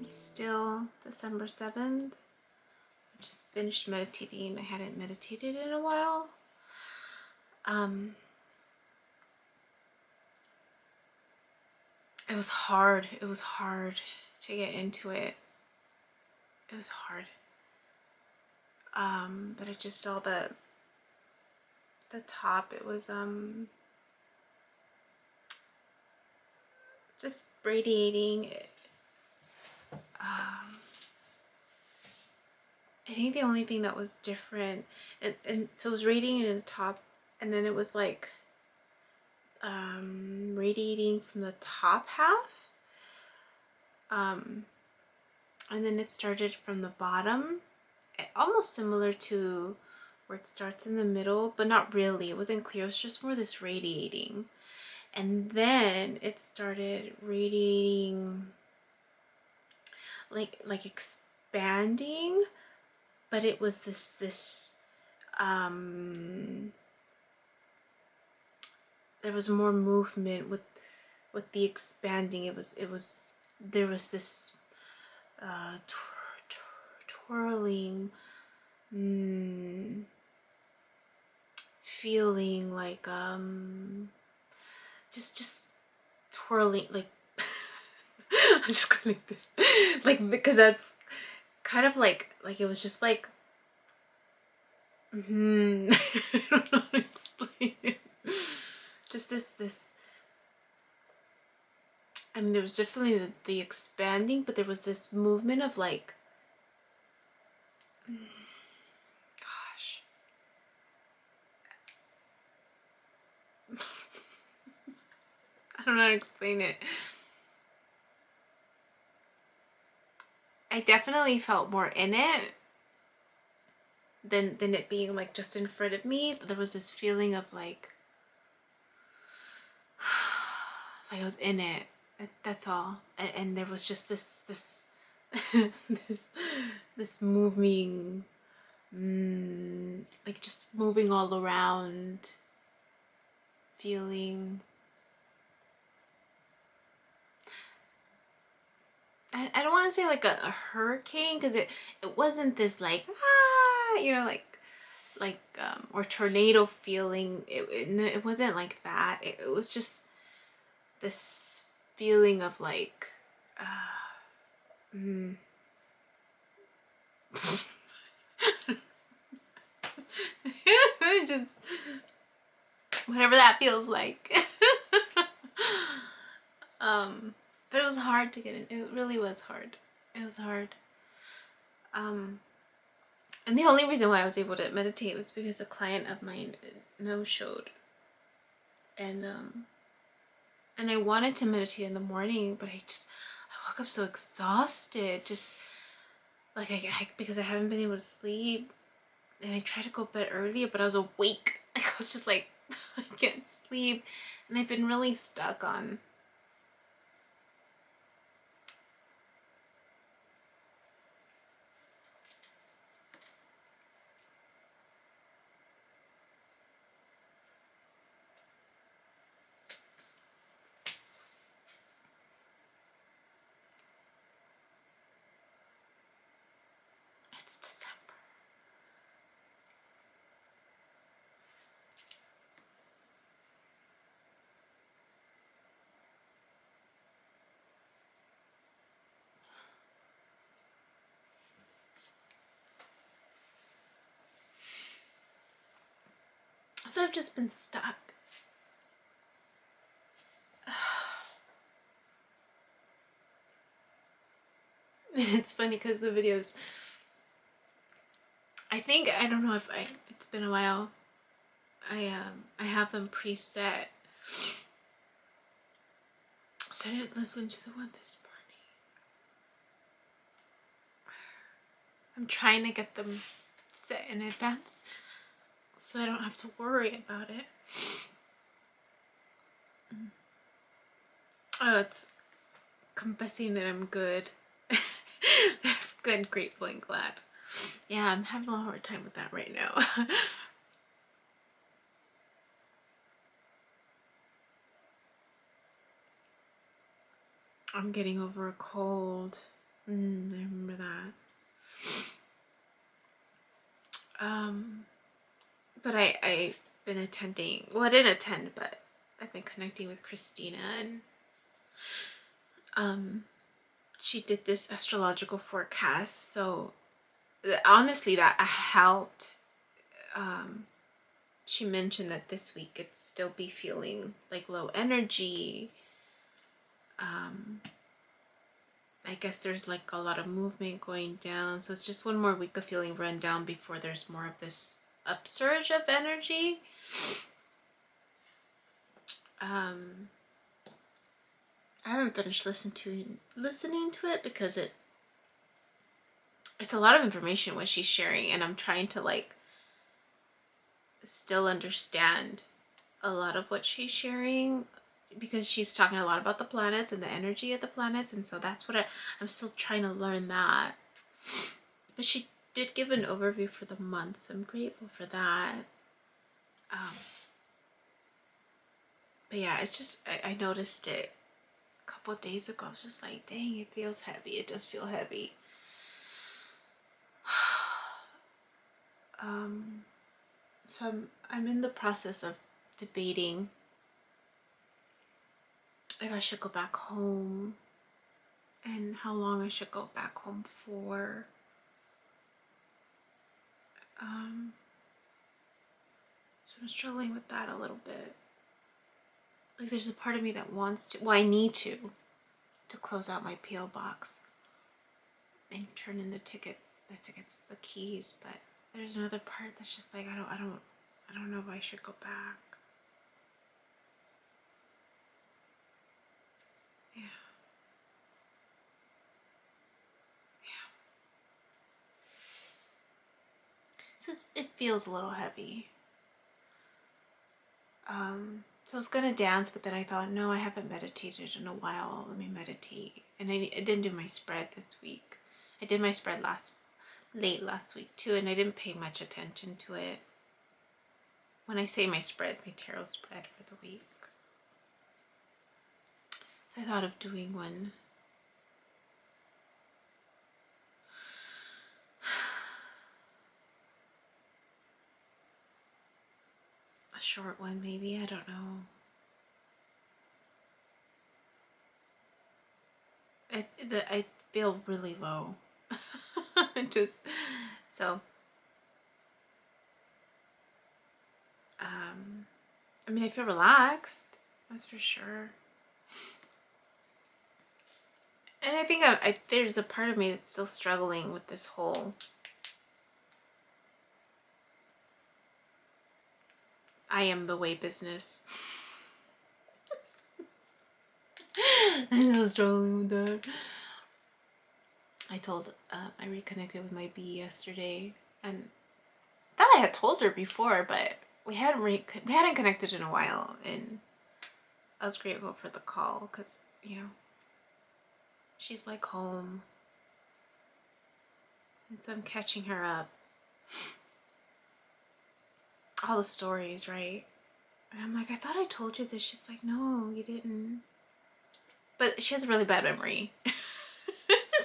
It's still December 7th. I just finished meditating. I hadn't meditated in a while. It was hard. It was hard to get into it. It was hard. But I just saw the top. It was just radiating. I think the only thing that was different, and so it was radiating in the top, and then it was like radiating from the top half, and then it started from the bottom, almost similar to where it starts in the middle, but not really. It wasn't clear. It was just more this radiating, and then it started radiating like expanding, but it was this there was more movement with the expanding. It was there was this twirling feeling, like just twirling, like I'm just going like this, like, because that's kind of like it was just like I don't know how to explain it. Just this I mean, there was definitely the expanding, but there was this movement of like, gosh, I don't know how to explain it. I definitely felt more in it than it being like just in front of me. There was this feeling of like I was in it. That's all. And there was just this this moving, like just moving all around, feeling. I don't want to say like a hurricane, because it wasn't this like or tornado feeling. It wasn't like that. It was just this feeling of like just whatever that feels like. But it was hard to get in. It really was hard. It was hard. And the only reason why I was able to meditate was because a client of mine no-showed, and I wanted to meditate in the morning, but I woke up so exhausted, just like because I haven't been able to sleep, and I tried to go to bed earlier, but I was awake. I was just like, I can't sleep, and I've been really stuck on it's December. So I've just been stuck. And it's funny because the videos, I don't know if it's been a while. I have them preset. So I didn't listen to the one this morning. I'm trying to get them set in advance so I don't have to worry about it. Oh, it's confessing that I'm good. I'm good, grateful, and glad. Yeah, I'm having a hard time with that right now. I'm getting over a cold. I remember that. But I've been attending, well, I didn't attend, but I've been connecting with Christina, and she did this astrological forecast. So honestly, that helped. She mentioned that this week it'd still be feeling like low energy. I guess there's like a lot of movement going down. So it's just one more week of feeling run down before there's more of this upsurge of energy. I haven't finished listening to it because it's a lot of information what she's sharing, and I'm trying to like still understand a lot of what she's sharing, because she's talking a lot about the planets and the energy of the planets, and so that's what I'm still trying to learn that. But she did give an overview for the month, so I'm grateful for that. But yeah, it's just I noticed it a couple of days ago. I was just like, dang, it feels heavy. It does feel heavy. So I'm in the process of debating if I should go back home and how long I should go back home for. So I'm struggling with that a little bit. Like there's a part of me that wants to, well, I need to close out my P.O. box and turn in the keys, but there's another part that's just like I don't know if I should go back. Yeah. So it feels a little heavy. So I was gonna dance, but then I thought, no, I haven't meditated in a while. Let me meditate. And I didn't do my spread this week. I did my spread late last week too, and I didn't pay much attention to it. When I say my spread, my tarot spread for the week. So I thought of doing one. A short one, maybe. I don't know. I feel really low. Just so. I mean, I feel relaxed. That's for sure. And I think there's a part of me that's still struggling with this whole I am the way business. I'm still struggling with that. I reconnected with my bee yesterday, and I thought I had told her before, but we hadn't connected in a while, and I was grateful for the call because, she's like home, and so I'm catching her up. All the stories, right? And I'm like, I thought I told you this. She's like, no, you didn't. But she has a really bad memory.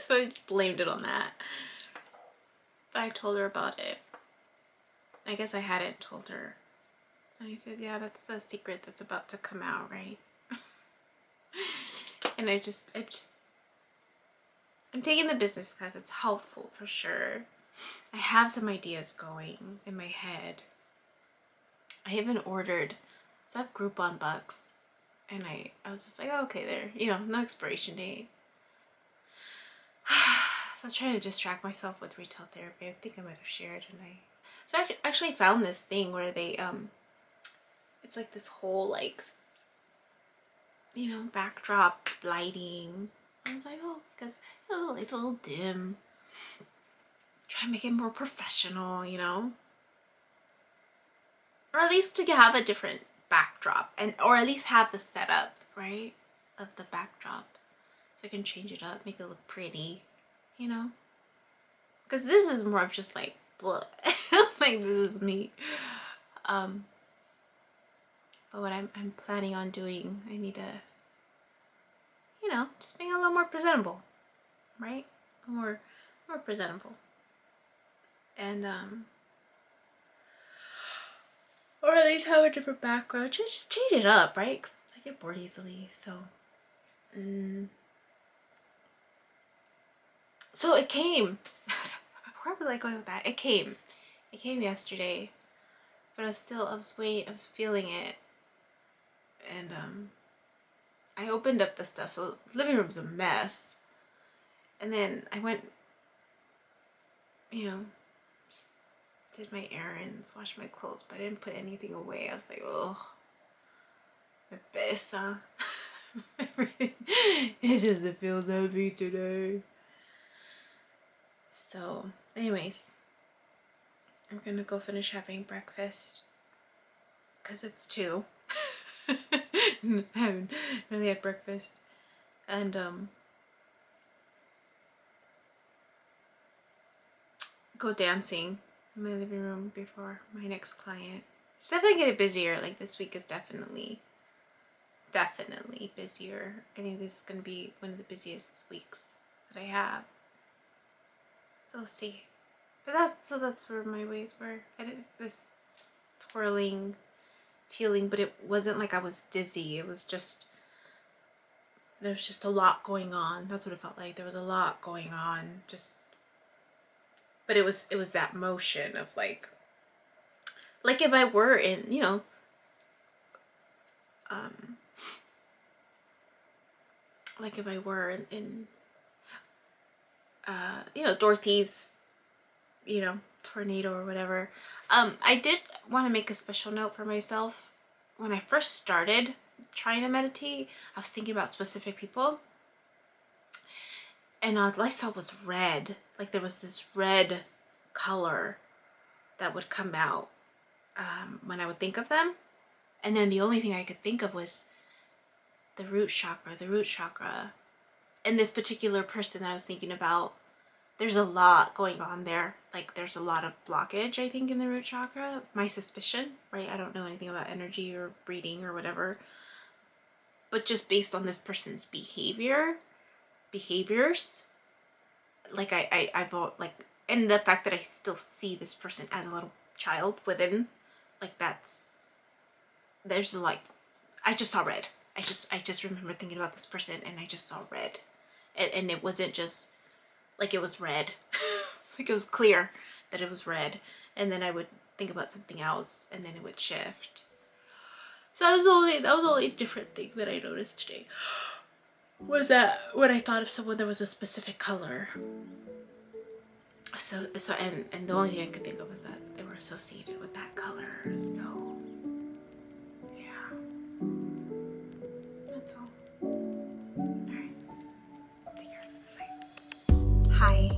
So I blamed it on that. But I told her about it. I guess I hadn't told her. And I said, yeah, that's the secret that's about to come out, right? And I'm taking the business class. It's helpful for sure. I have some ideas going in my head. I even ordered, so I have Groupon bucks. And I was just like, oh, okay, there, no expiration date. So I was trying to distract myself with retail therapy. I think I might have shared, so I actually found this thing where they, it's like this whole like, backdrop lighting. I was like, oh, because it's a little dim. Try and make it more professional, or at least to have a different backdrop, or at least have the setup, right, of the backdrop, so I can change it up, make it look pretty, because this is more of just like, blah. Like this is me. But what I'm planning on doing, I need to, just make it a little more presentable, right? more presentable. And or at least have a different background. Just change it up, right? 'Cause I get bored easily, so. So it came. Where was I going with that? It came yesterday, but I was feeling it, and I opened up the stuff. So the living room's a mess, and then I went, just did my errands, washed my clothes, but I didn't put anything away. I was like, oh, me pesa. Everything. It feels heavy today. So, anyways, I'm gonna go finish having breakfast because it's 2. I haven't really had breakfast, and go dancing in my living room before my next client. It's definitely getting busier. Like, this week is definitely busier. I think this is gonna be one of the busiest weeks that I have. So we'll see. But that's where my ways were. I did this twirling feeling, but it wasn't like I was dizzy. It was just, there was just a lot going on. That's what it felt like. There was a lot going on. But it was that motion of like if I were in, like if I were in Dorothy's, tornado or whatever. I did want to make a special note for myself. When I first started trying to meditate, I was thinking about specific people, and all I saw was red. Like, there was this red color that would come out when I would think of them, and then the only thing I could think of was the root chakra. And this particular person that I was thinking about, there's a lot going on there. Like, there's a lot of blockage, I think, in the root chakra. My suspicion, right? I don't know anything about energy or reading or whatever. But just based on this person's behaviors, like I vote, like, and the fact that I still see this person as a little child within, like, there's like, I just saw red. I just remember thinking about this person, and I just saw red. And it wasn't just like it was red. Like, it was clear that it was red. And then I would think about something else, and then it would shift. So that was the only different thing that I noticed today. Was that when I thought of someone, there was a specific color. So and the only thing I could think of was that they were associated with that color. So yeah. That's all. Alright. Take care. Bye. Hi.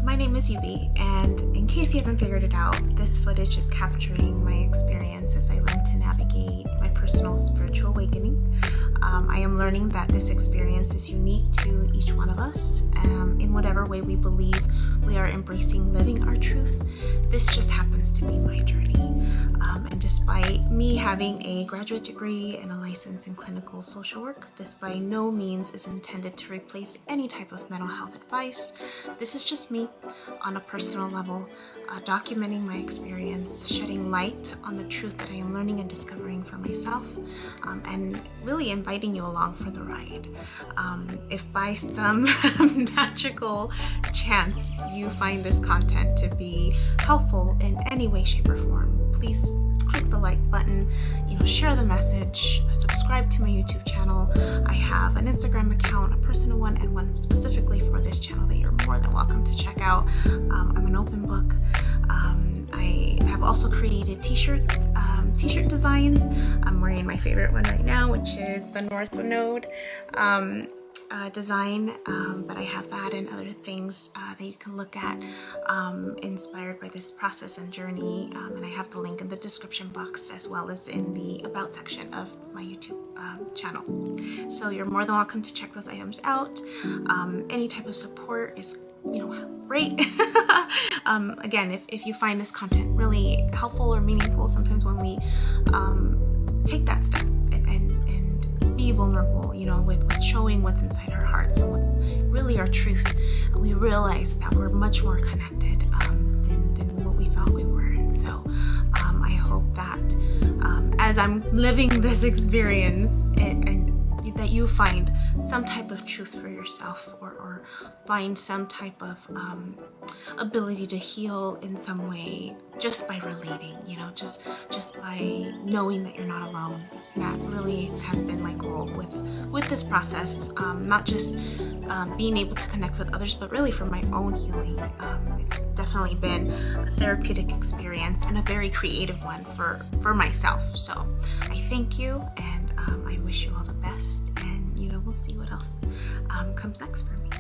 My name is Yubi, and in case you haven't figured it out, this footage is capturing my experience as I learn to navigate my personal spiritual awakening. I am learning that this experience is unique to each one of us. In whatever way we believe we are embracing living our truth, this just happens to be my journey. And despite me having a graduate degree and a license in clinical social work, this by no means is intended to replace any type of mental health advice. This is just me on a personal level, documenting my experience, shedding light on the truth that I am learning and discovering for myself, and really inviting you along for the ride. If by some magical chance you find this content to be helpful in any way, shape, or form, please click the like button, share the message, subscribe to my YouTube channel. I have an Instagram account, a personal one, and one specifically for this channel that you're more than welcome to check out. I'm an open book. I have also created t-shirt designs. I'm wearing my favorite one right now, which is the North Node design, but I have that and other things that you can look at inspired by this process and journey, and I have the link in the description box as well as in the about section of my YouTube channel. So you're more than welcome to check those items out. Any type of support is great. Again, if you find this content really helpful or meaningful, sometimes when we take that step and be vulnerable, you know, with showing what's inside our hearts and what's really our truth, we realize that we're much more connected than what we thought we were. And so I hope that as I'm living this experience, and that you find some type of truth for yourself, or find some type of ability to heal in some way just by relating, you know, just by knowing that you're not alone. That really has been my goal with this process, not just being able to connect with others, but really for my own healing. It's definitely been a therapeutic experience and a very creative one for myself. So I thank you, and I wish you all the best, and you know, we'll see what else comes next for me.